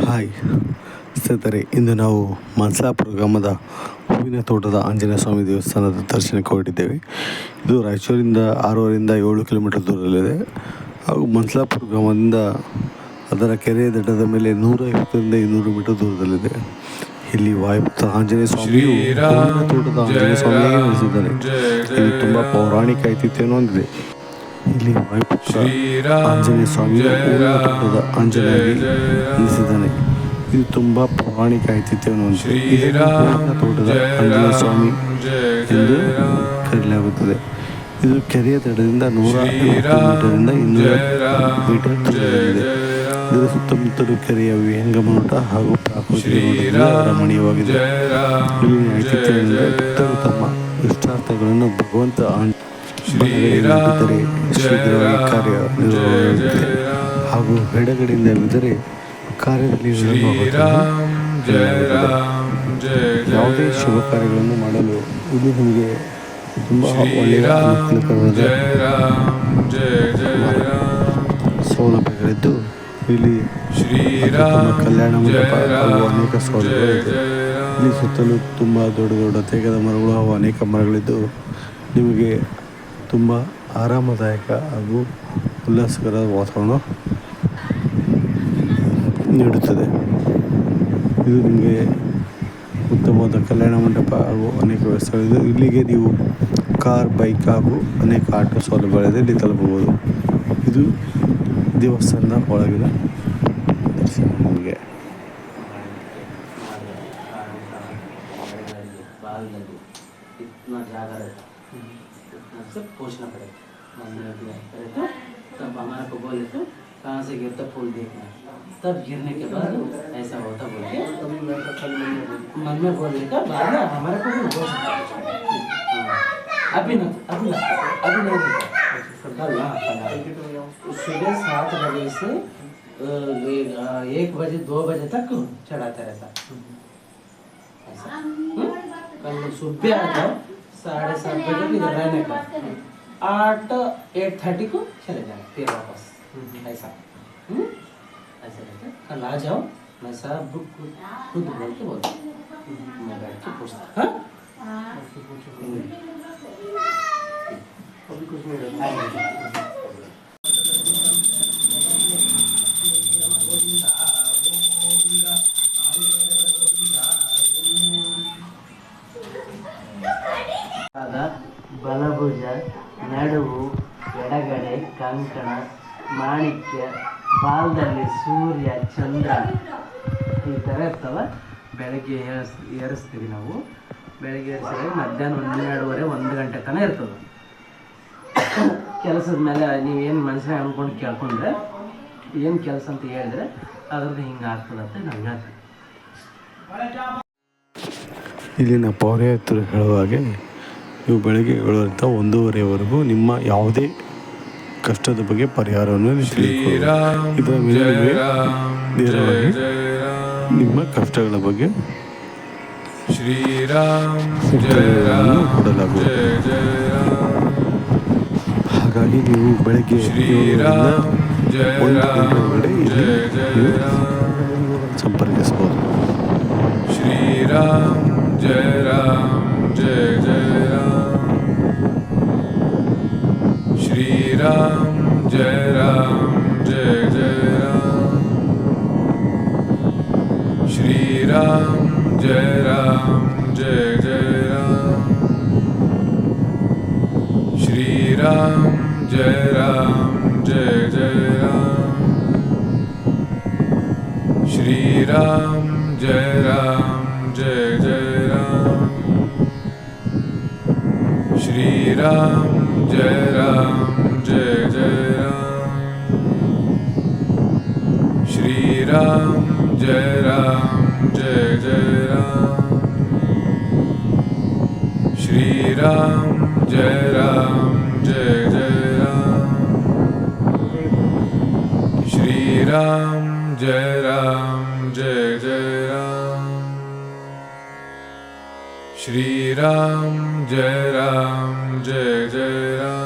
Hi ಸ್ನೇಹಿತರೆ, ಇಂದು ನಾವು ಮನ್ಸಲಾಪುರ ಗ್ರಾಮದ ಹೂವಿನ ತೋಟದ ಆಂಜನೇಯ ಸ್ವಾಮಿ ದೇವಸ್ಥಾನದ ದರ್ಶನಕ್ಕೆ ಹೊರಟಿದ್ದೇವೆ. ಇದು ರಾಯಚೂರಿಂದ 6ರಿಂದ 7 ಕಿಲೋಮೀಟರ್ ದೂರದಲ್ಲಿದೆ. ಹಾಗೂ ಮನ್ಸಲಾಪುರ ಗ್ರಾಮದಿಂದ ಅದರ ಕೆರೆಯ ದಡದ ಮೇಲೆ 150ರಿಂದ 200 ಮೀಟರ್ ದೂರದಲ್ಲಿದೆ. ಇಲ್ಲಿ ವಾಯುಪುತ್ರ ಆಂಜನೇಯ ಸ್ವಾಮಿಯು ಹೂವಿನ ತೋಟದ ಆಂಜನೇಯ ಸ್ವಾಮಿಯಾಗಿ ನೆಲೆಸಿದ್ದಾನೆ. ಇದು ತುಂಬ ಪೌರಾಣಿಕ ಐತಿಹ್ಯವನ್ನು ಹೊಂದಿದೆ. ಇಲ್ಲಿ ವಾಯುಪುತ್ರ ಆಂಜನೇಯ ಸ್ವಾಮಿಯು ಹೂವಿನ ತೋಟದ ಆಂಜನೇಯನಾಗಿ ನೆಲೆಸಿದ್ದಾನೆ. ಇದು ತುಂಬ ಪೌರಾಣಿಕ ಐತಿಹ್ಯವನ್ನು ಹೊಂದಿದೆ. ಹೂವಿನ ತೋಟದ ಆಂಜನೇಯ ಸ್ವಾಮಿ ಎಂದು ಕರೆಯಲಾಗುತ್ತದೆ. ಇದು ಕೆರೆಯ ದಡದಿಂದ 150 ಮೀಟರಿಂದ 200 ಮೀಟರ್ ದೂರದಲ್ಲಿದೆ. ಇದರ ಸುತ್ತಮುತ್ತಲು ಕೆರೆಯ ವಿಹಂಗಮ ನೋಟ ಹಾಗೂ ಪ್ರಾಕೃತಿಕ ನೋಟದಿಂದ ರಮಣೀಯವಾಗಿದೆ. ಇಲ್ಲಿನ ಐತಿಹ್ಯದಿಂದ ಭಕ್ತರು ತಮ್ಮ ಇಷ್ಟಾರ್ಥಗಳನ್ನು ಭಗವಂತ ಬಲಗಡೆಯಿಂದಿದ್ದರೆ ಶೀಘ್ರವಾಗಿ ಕಾರ್ಯ ನಿರ್ವಹಿಸುತ್ತದೆ ಹಾಗೂ ಎಡಗಡೆಯಿಂದ ಬಿದ್ದರೆ ಕಾರ್ಯದಲ್ಲಿ ವಿಳಂಬವಾಗುತ್ತದೆ. ಯಾವುದೇ ಶುಭ ಕಾರ್ಯಗಳನ್ನು ಮಾಡಲು ಇದು ನಿಮಗೆ ತುಂಬ ಒಳ್ಳೆಯ ಅನುಕೂಲಕರವಾದ ಸೌಲಭ್ಯಗಳಿದ್ದು, ಇಲ್ಲಿ ಕಲ್ಯಾಣ ಮಂಟಪ ಹಾಗೂ ಅನೇಕ ಸೌಲಭ್ಯಗಳಿದೆ. ಇಲ್ಲಿ ಸುತ್ತಲೂ ತುಂಬ ದೊಡ್ಡ ದೊಡ್ಡ ತೇಗದ ಮರಗಳು ಹಾಗೂ ಅನೇಕ ಮರಗಳಿದ್ದು ನಿಮಗೆ ತುಂಬ ಆರಾಮದಾಯಕ ಹಾಗೂ ಉಲ್ಲಾಸಕರ ವಾತಾವರಣ ನೀಡುತ್ತದೆ. ಇದು ನಿಮಗೆ ಉತ್ತಮವಾದ ಕಲ್ಯಾಣ ಮಂಟಪ ಹಾಗೂ ಅನೇಕ ವ್ಯವಸ್ಥೆಗಳಿದೆ. ಇಲ್ಲಿಗೆ ನೀವು ಕಾರ್, ಬೈಕ್ ಹಾಗೂ ಅನೇಕ ಆಟೋ ಸೌಲಭ್ಯಗಳಿದೆ. ಇಲ್ಲಿ ತಲುಪಬಹುದು. ಇದು ದೇವಸ್ಥಾನದ ಒಳಗಿನ ದರ್ಶನ. ನಿಮಗೆ पूछना पड़ेगा तब हमारे को बोले तो कहाँ से गिरता फूल देखना, तब गिरने के बाद ऐसा होता बोल के मन में बोलने का बाद में हमारे को भी बोल अभी नहीं सुबह 7 बजे से 1 बजे 2 बजे तक चढ़ाता रहता ऐसा। कल सुबह आ जाओ 7:30 बजे इधर रहने का, 8:30 को चले जाना फिर वापस ऐसा। ऐसा रहता। कल आ जाओ, मैं सब खुद बोल के बोलता हूँ, मैं बैठ के पूछता। हाँ अभी कुछ नहीं रहता। ಬಲಭುಜ, ನಡುವು, ಎಡಗಡೆ ಕಂಕಣ, ಮಾಣಿಕ್ಯ, ಬಾಲದಲ್ಲಿ ಸೂರ್ಯ, ಚಂದ್ರ ಈ ಥರ ಇರ್ತವೆ. ಬೆಳಗ್ಗೆ ಏರಿಸ್ತೀವಿ ನಾವು. ಬೆಳಗ್ಗೆ ಏರಿಸಿದಾಗ ಮಧ್ಯಾಹ್ನ 12:30 1 ಗಂಟೆ ತನಕ ಇರ್ತದೆ. ಕೆಲಸದ ಮೇಲೆ ನೀವೇನು ಮನಸ್ಸಿನಾಗ ಅಂದ್ಕೊಂಡು ಕೇಳ್ಕೊಂಡ್ರೆ ಏನು ಕೆಲಸ ಅಂತ ಹೇಳಿದ್ರೆ ಅದ್ರದ್ದು ಹಿಂಗೆ ಆಗ್ತದಂತೆ ನಾವು ಹೇಳ್ತೀವಿ. ಇಲ್ಲಿನ ಪೌರಾಹಿತ್ಯರು ಹೇಳುವ ಹಾಗೆ ನೀವು ಬೆಳಗ್ಗೆ 7ರಿಂದ 1:30ವರೆಗೂ ನಿಮ್ಮ ಯಾವುದೇ ಕಷ್ಟದ ಬಗ್ಗೆ ಪರಿಹಾರವನ್ನು ತಿಳಿದುಕೊಳ್ಳಿ. ಇದರ ಮೇಲೆ ನೇರವಾಗಿ ನಿಮ್ಮ ಕಷ್ಟಗಳ ಬಗ್ಗೆ ಉತ್ತರಗಳನ್ನು ಕೊಡಲಾಗುವುದು. ಹಾಗಾಗಿ ನೀವು ಬೆಳಗ್ಗೆ 7ರಿಂದ 1 ಗಂಟೆಯೊಳಗಡೆ ಇಲ್ಲಿ ನೀವು ಸಂಪರ್ಕಿಸಬಹುದು. ಶ್ರೀರಾಮ್ ಜಯ ರಾಮ್ ಜಯ ಜಯ श्रीराम जय राम जय जय राम श्रीराम जय राम जय जय राम श्रीराम जय राम जय जय राम श्रीराम जय राम जय जय राम श्रीराम जय राम जय जय राम श्रीराम जय राम जय जय राम श्रीराम जय राम जय जय राम श्रीराम जय राम जय जय राम श्रीराम जय राम जय जय राम